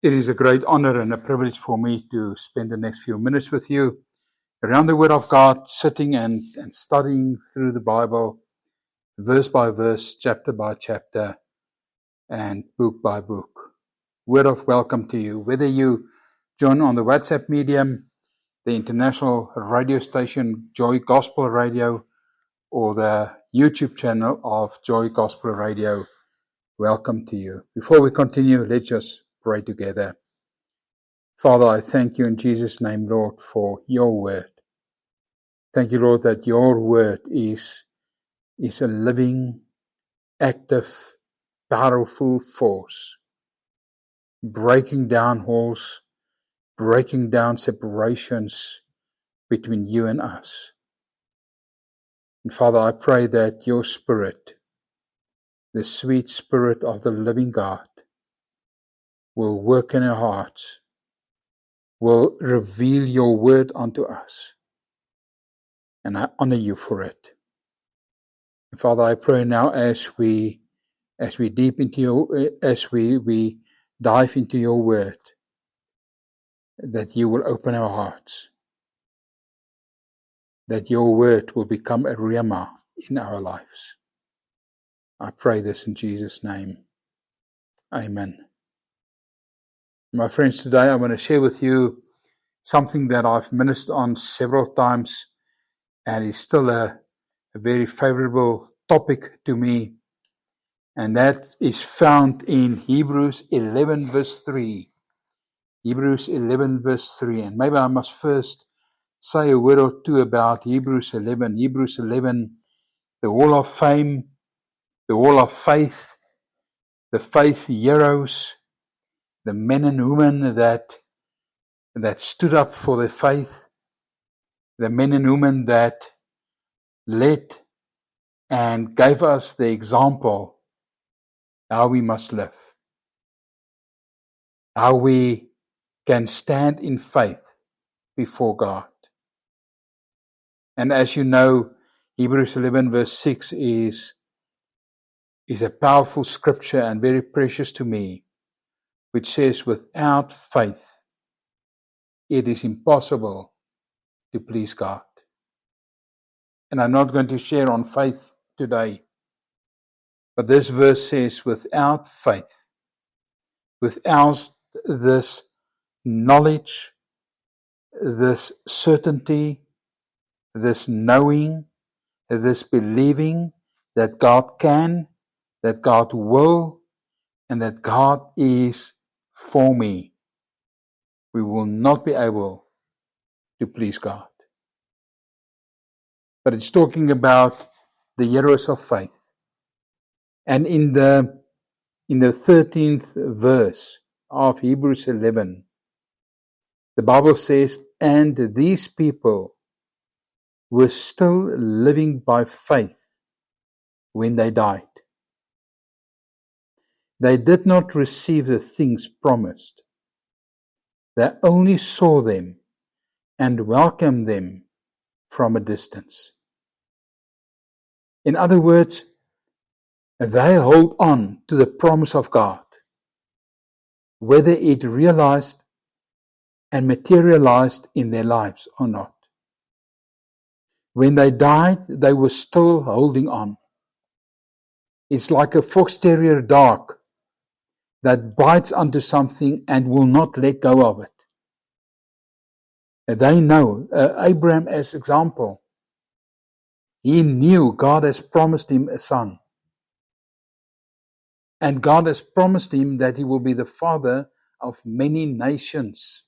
It is a great honor and a privilege for me to spend the next few minutes with you around the Word of God, sitting and studying through the Bible, verse by verse, chapter by chapter, and book by book. Word of welcome to you. Whether you join on the WhatsApp medium, the international radio station Joy Gospel Radio, or the YouTube channel of Joy Gospel Radio, welcome to you. Before we continue, let's just pray together. Father, I thank you in Jesus' name, Lord, for your word. Thank you, Lord, that your word is a living, active, powerful force, breaking down walls, breaking down separations between you and us. And Father, I pray that your Spirit, the sweet Spirit of the living God, will work in our hearts, will reveal your word unto us. And I honor you for it. And Father, I pray now as we dive into your word, that you will open our hearts, that your word will become a rhema in our lives. I pray this in Jesus' name. Amen. My friends, today I want to share with you something that I've ministered on several times, and is still a very favorable topic to me, and that is found in Hebrews 11 verse 3. Hebrews 11 verse 3. And maybe I must first say a word or two about Hebrews 11. Hebrews 11, the wall of fame, the wall of faith, the faith heroes, the men and women that stood up for their faith, the men and women that led and gave us the example how we must live, how we can stand in faith before God. And as you know, Hebrews 11 verse 6 is a powerful scripture and very precious to me, which says, without faith, it is impossible to please God. And I'm not going to share on faith today, but this verse says, without faith, without this knowledge, this certainty, this knowing, this believing that God can, that God will, and that God is for me, we will not be able to please God. But it's talking about the heroes of faith. And in the 13th verse of Hebrews 11, the Bible says, and these people were still living by faith when they died. They did not receive the things promised. They only saw them and welcomed them from a distance. In other words, they hold on to the promise of God, whether it realized and materialized in their lives or not. When they died, they were still holding on. It's like a fox terrier dog that bites onto something and will not let go of it. They know, Abraham as example, he knew God has promised him a son. And God has promised him that he will be the father of many nations.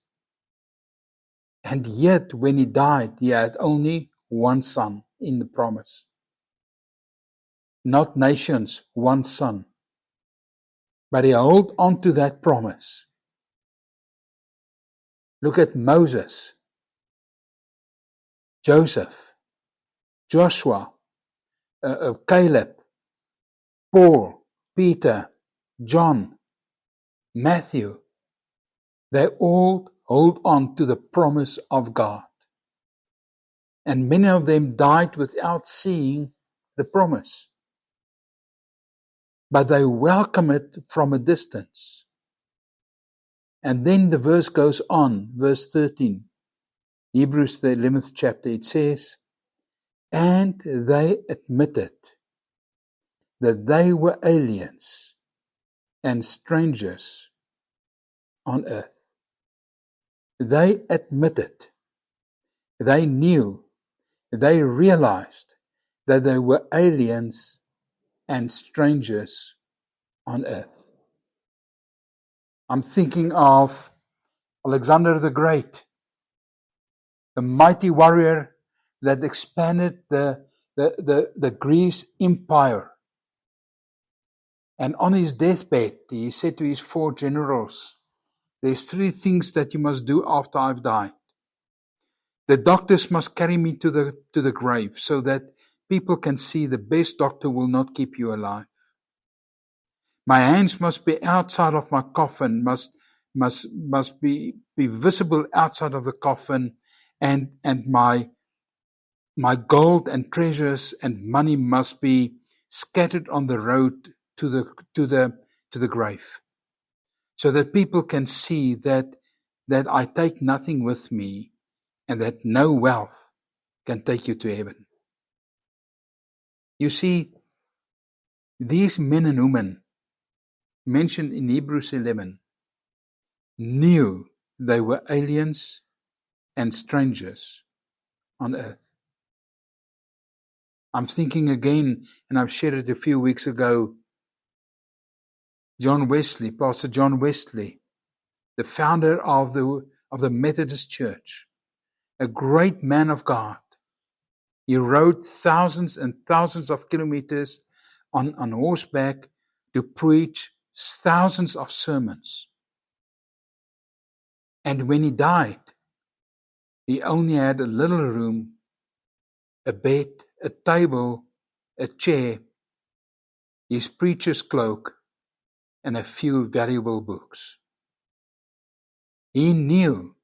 And yet, when he died, he had only one son in the promise. Not nations, one son. But he held on to that promise. Look at Moses, Joseph, Joshua, Caleb, Paul, Peter, John, Matthew. They all hold on to the promise of God. And many of them died without seeing the promise. But they welcome it from a distance. And then the verse goes on, verse 13. Hebrews, the 11th chapter, it says, and they admitted that they were aliens and strangers on earth. They admitted, they knew, they realized that they were aliens and strangers on earth. I'm thinking of Alexander the Great, a mighty warrior that expanded the Greece empire. And on his deathbed, he said to his 4 generals, there's 3 things that you must do after I've died. The doctors must carry me to the grave so that people can see the best doctor will not keep you alive. My hands must be outside of my coffin, must be visible outside of the coffin, and my gold and treasures and money must be scattered on the road to the grave, so that people can see that I take nothing with me, and that no wealth can take you to heaven. You see, these men and women mentioned in Hebrews 11 knew they were aliens and strangers on earth. I'm thinking again, and I've shared it a few weeks ago, John Wesley, Pastor John Wesley, the founder of the Methodist Church, a great man of God. He rode thousands and thousands of kilometers on horseback to preach thousands of sermons. And when he died, he only had a little room, a bed, a table, a chair, his preacher's cloak, and a few valuable books. He knew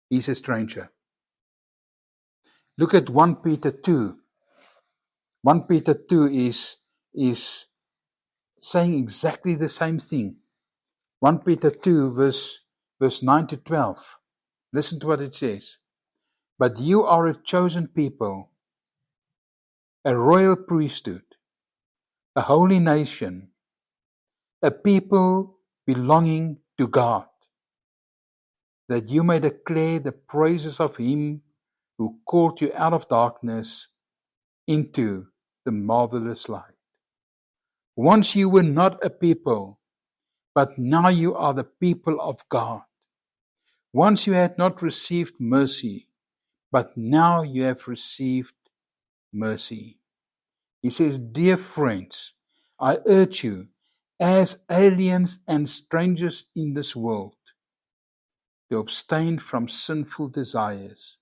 he's a stranger. Look at 1 Peter 2. 1 Peter 2 is saying exactly the same thing. 1 Peter 2 verse 9 to 12. Listen to what it says. But you are a chosen people, a royal priesthood, a holy nation, a people belonging to God, that you may declare the praises of him who called you out of darkness into the marvelous light. Once you were not a people, but now you are the people of God. Once you had not received mercy, but now you have received mercy. He says, dear friends, I urge you, as aliens and strangers in this world, to abstain from sinful desires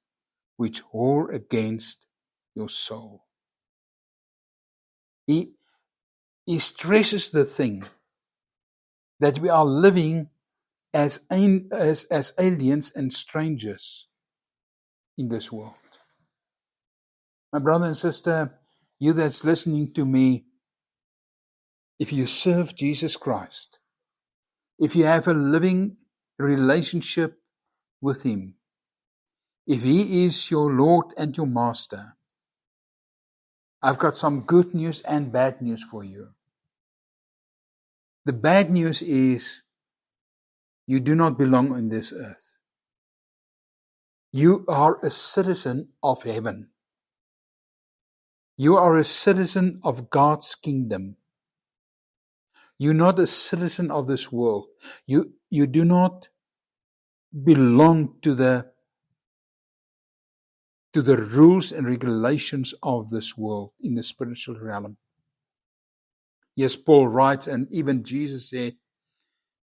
which war against your soul. He stresses the thing that we are living as aliens and strangers in this world. My brother and sister, you that's listening to me, if you serve Jesus Christ, if you have a living relationship with him, if he is your Lord and your Master, I've got some good news and bad news for you. The bad news is you do not belong on this earth. You are a citizen of heaven. You are a citizen of God's kingdom. You're not a citizen of this world. You do not belong to the rules and regulations of this world in the spiritual realm. Yes, Paul writes, and even Jesus said,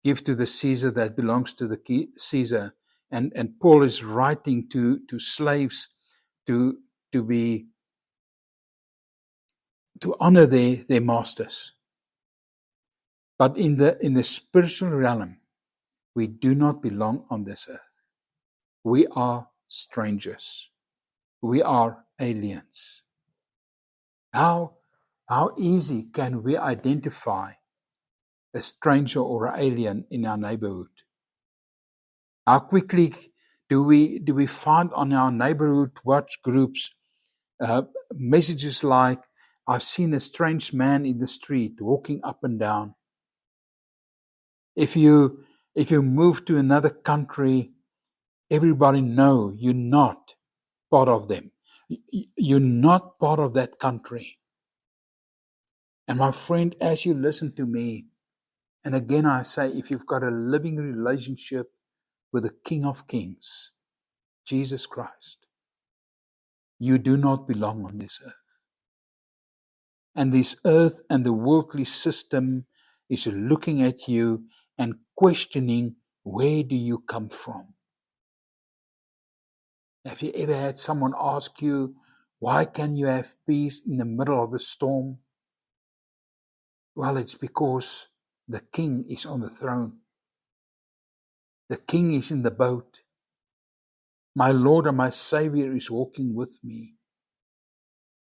give to the Caesar that belongs to the Caesar. And Paul is writing to slaves to honor their masters. But in the spiritual realm, we do not belong on this earth. We are strangers. We are aliens. How easy can we identify a stranger or an alien in our neighborhood? How quickly do we find on our neighborhood watch groups messages like, "I've seen a strange man in the street walking up and down." If you move to another country, everybody know you're not part of them. You're not part of that country. And my friend, as you listen to me, and again I say, if you've got a living relationship with the King of Kings, Jesus Christ, you do not belong on this earth. And this earth and the worldly system is looking at you and questioning, where do you come from? Have you ever had someone ask you, why can you have peace in the middle of the storm? Well, it's because the King is on the throne. The King is in the boat. My Lord and my Savior is walking with me.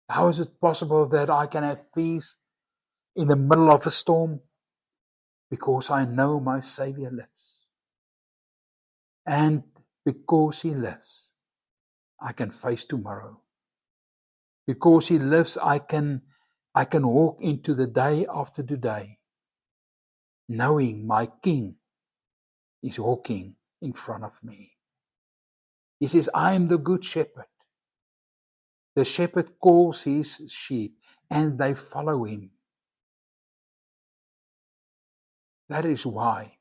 How is it possible that I can have peace in the middle of a storm? Because I know my Savior lives. And because He lives, I can face tomorrow. Because He lives, I can walk into the day after today, knowing my King is walking in front of me. He says, I am the good shepherd. The shepherd calls his sheep and they follow him. That is why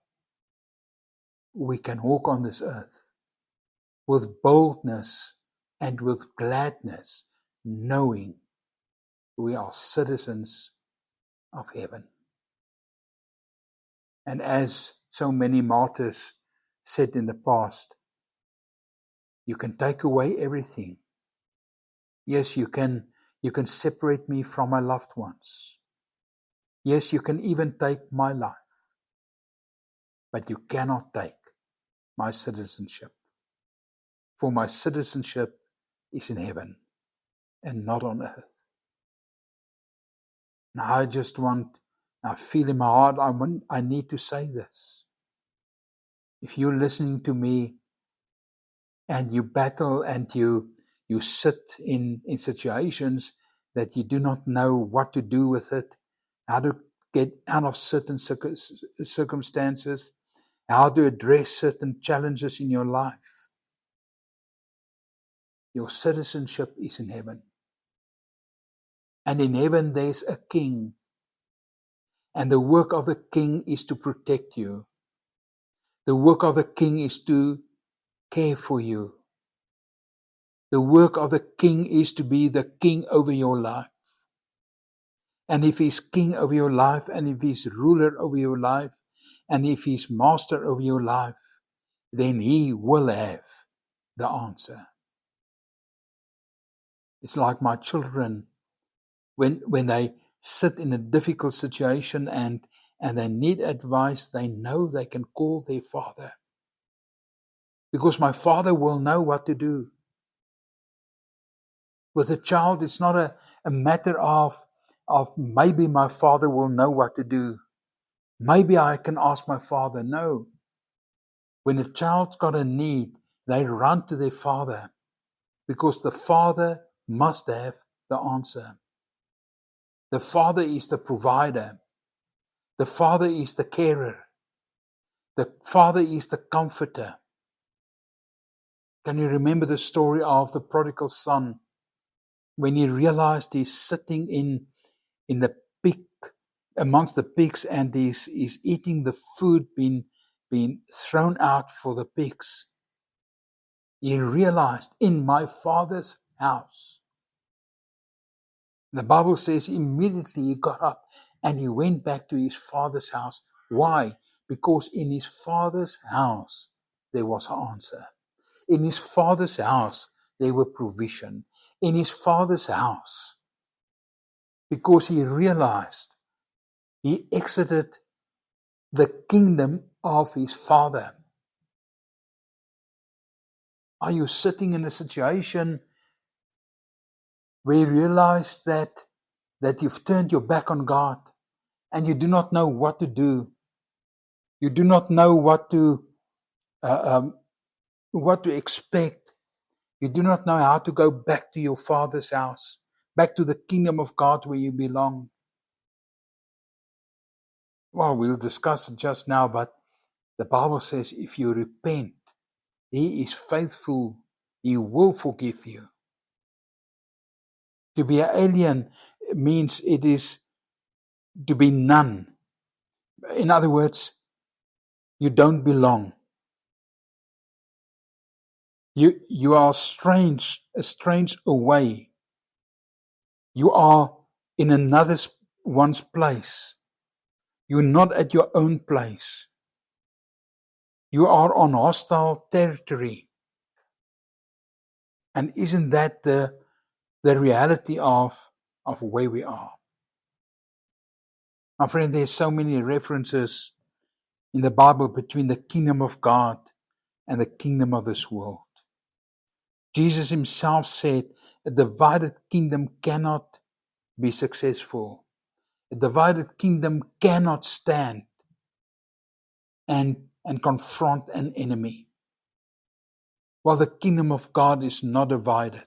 we can walk on this earth with boldness and with gladness, knowing we are citizens of heaven. And as so many martyrs said in the past, you can take away everything. Yes, you can separate me from my loved ones. Yes, you can even take my life. But you cannot take my citizenship. For my citizenship is in heaven and not on earth. Now I feel in my heart, I need to say this. If you're listening to me and you battle and you sit in situations that you do not know what to do with it, how to get out of certain circumstances, how to address certain challenges in your life, your citizenship is in heaven. And in heaven there's a king. And the work of the king is to protect you. The work of the king is to care for you. The work of the king is to be the king over your life. And if he's king over your life, and if he's ruler over your life, and if he's master over your life, then he will have the answer. It's like my children, when they sit in a difficult situation and they need advice, they know they can call their father. Because my father will know what to do. With a child, it's not a matter of maybe my father will know what to do. Maybe I can ask my father. No. When a child's got a need, they run to their father because the father must have the answer. The father is the provider. The father is the carer. The father is the comforter. Can you remember the story of the prodigal son? When he realized he's sitting in the pig, amongst the pigs, and he's eating the food being thrown out for the pigs. He realized, in my father's house. The Bible says immediately he got up and he went back to his father's house. Why? Because in his father's house there was an answer. In his father's house there were provision. In his father's house, because he realized he exited the kingdom of his father. Are you sitting in a situation where you realize that you've turned your back on God and you do not know what to do? You do not know what to what to expect. You do not know how to go back to your Father's house, back to the kingdom of God where you belong. Well, we'll discuss it just now, but the Bible says if you repent, He is faithful. He will forgive you. To be an alien means it is to be none. In other words, you don't belong. You are strange away. You are in another one's place. You're not at your own place. You are on hostile territory. And isn't that the reality of where we are? My friend, there's so many references in the Bible between the kingdom of God and the kingdom of this world. Jesus himself said, a divided kingdom cannot be successful. A divided kingdom cannot stand and confront an enemy. While the kingdom of God is not divided.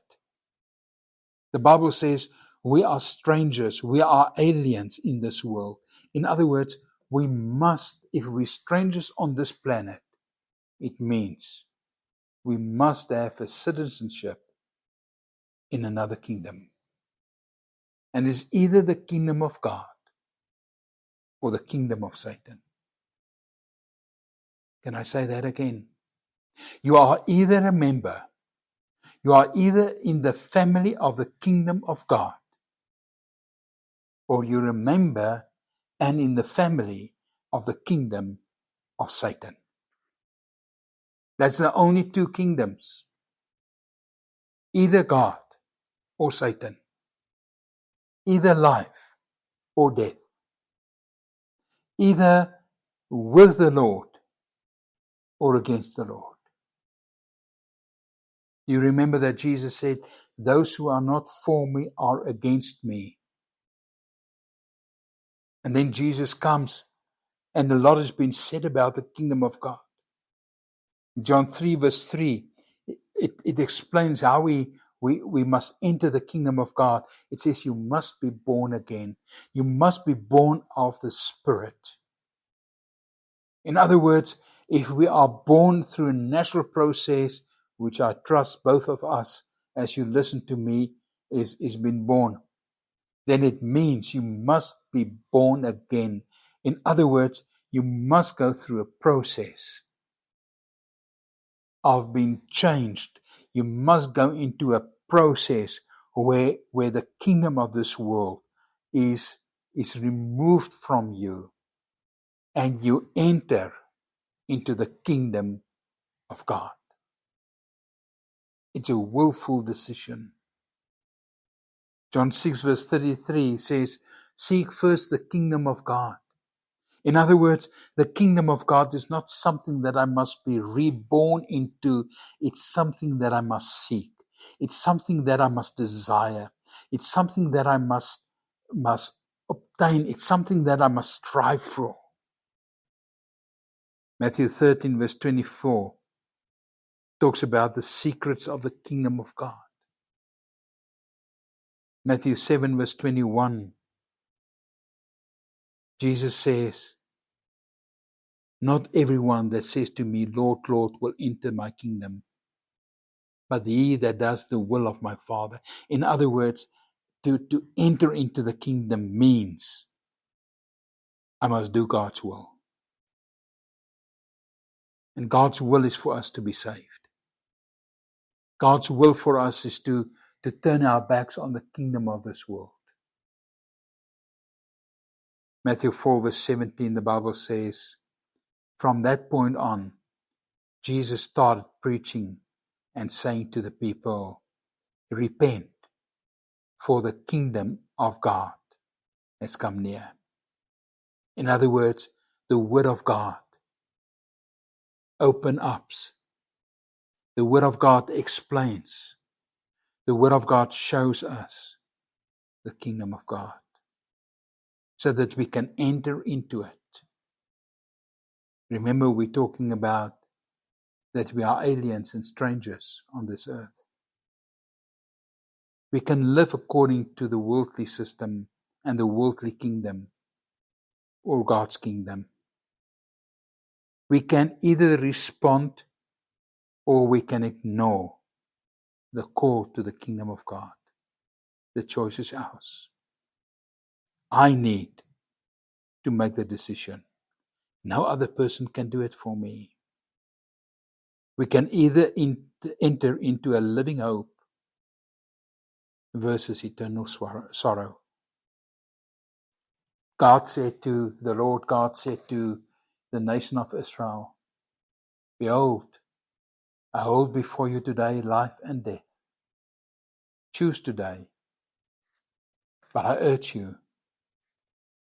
The Bible says we are strangers, we are aliens in this world. In other words, we must, if we're strangers on this planet, it means we must have a citizenship in another kingdom. And it's either the kingdom of God or the kingdom of Satan. Can I say that again? You are either a member, you are either in the family of the kingdom of God, or you're a member and in the family of the kingdom of Satan. That's the only two kingdoms. Either God or Satan. Either life or death. Either with the Lord or against the Lord. You remember that Jesus said, those who are not for me are against me. And then Jesus comes and a lot has been said about the kingdom of God. John 3 verse 3, it explains how we must enter the kingdom of God. It says you must be born again. You must be born of the Spirit. In other words, if we are born through a natural process, which I trust both of us, as you listen to me, is been born, then it means you must be born again. In other words, you must go through a process of being changed. You must go into a process where the kingdom of this world is removed from you and you enter into the kingdom of God. It's a willful decision. John 6 verse 33 says, seek first the kingdom of God. In other words, the kingdom of God is not something that I must be reborn into. It's something that I must seek. It's something that I must desire. It's something that I must obtain. It's something that I must strive for. Matthew 13 verse 24 talks about the secrets of the kingdom of God. Matthew 7 verse 21, Jesus says, not everyone that says to me, Lord, Lord, will enter my kingdom, but he that does the will of my Father. In other words, to enter into the kingdom means I must do God's will. And God's will is for us to be saved. God's will for us is to turn our backs on the kingdom of this world. Matthew 4 verse 17, the Bible says, from that point on, Jesus started preaching and saying to the people, repent, for the kingdom of God has come near. In other words, the word of God opens up. The word of God explains. The word of God shows us the kingdom of God so that we can enter into it. Remember, we're talking about that we are aliens and strangers on this earth. We can live according to the worldly system and the worldly kingdom, or God's kingdom. We can either respond or we can ignore the call to the kingdom of God. The choice is ours. I need to make the decision. No other person can do it for me. We can either enter into a living hope versus eternal sorrow. The Lord God said to the nation of Israel, "Behold, I hold before you today life and death. Choose today, but I urge you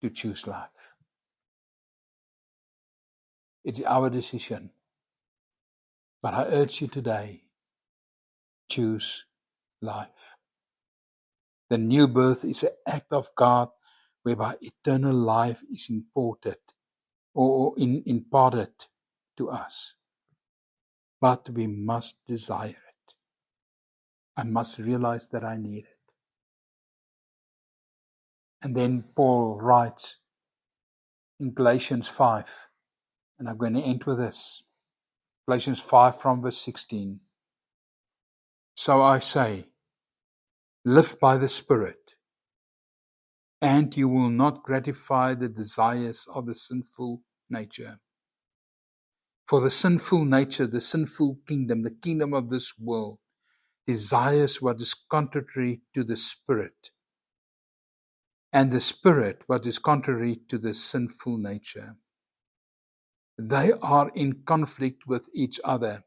to choose life." It's our decision, but I urge you today, choose life. The new birth is an act of God whereby eternal life is imparted to us. But we must desire it. I must realize that I need it. And then Paul writes in Galatians 5, and I'm going to end with this. Galatians 5 from verse 16. So I say, live by the Spirit, and you will not gratify the desires of the sinful nature. For the sinful nature, the sinful kingdom, the kingdom of this world, desires what is contrary to the Spirit, and the Spirit what is contrary to the sinful nature. They are in conflict with each other,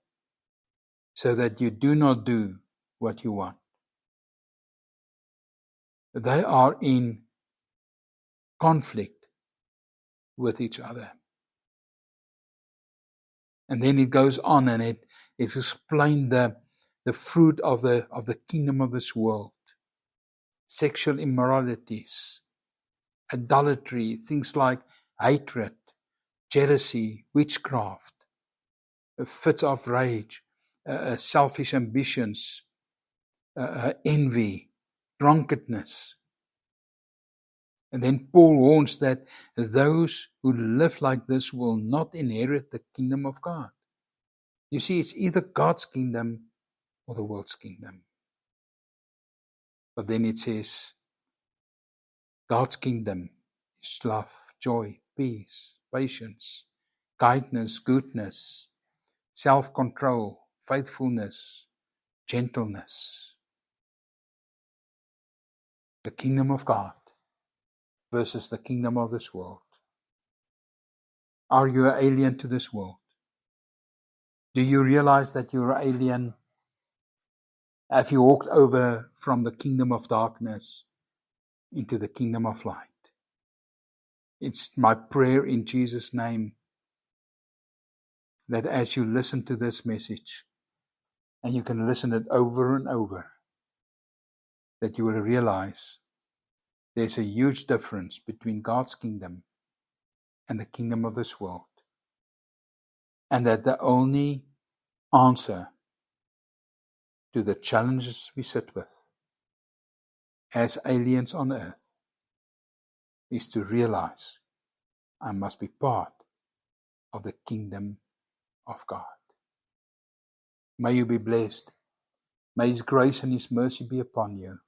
so that you do not do what you want. They are in conflict with each other. And then it goes on and it explains the fruit of the kingdom of this world. Sexual immoralities, idolatry, things like hatred, jealousy, witchcraft, fits of rage, selfish ambitions, envy, drunkenness. And then Paul warns that those who live like this will not inherit the kingdom of God. You see, it's either God's kingdom or the world's kingdom. But then it says, God's kingdom is love, joy, peace, patience, kindness, goodness, self-control, faithfulness, gentleness. The kingdom of God versus the kingdom of this world. Are you an alien to this world? Do you realize that you're an alien? Have you walked over from the kingdom of darkness into the kingdom of light? It's my prayer in Jesus' name that as you listen to this message, and you can listen it over and over, that you will realize there's a huge difference between God's kingdom and the kingdom of this world. And that the only answer to the challenges we sit with as aliens on earth is to realize I must be part of the kingdom of God. May you be blessed. May His grace and His mercy be upon you.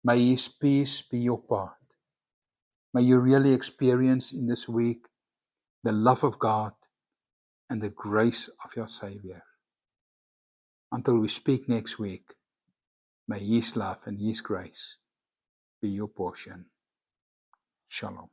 May His peace be your part. May you really experience in this week the love of God and the grace of your Savior. Until we speak next week, may His love and His grace be your portion. Shalom.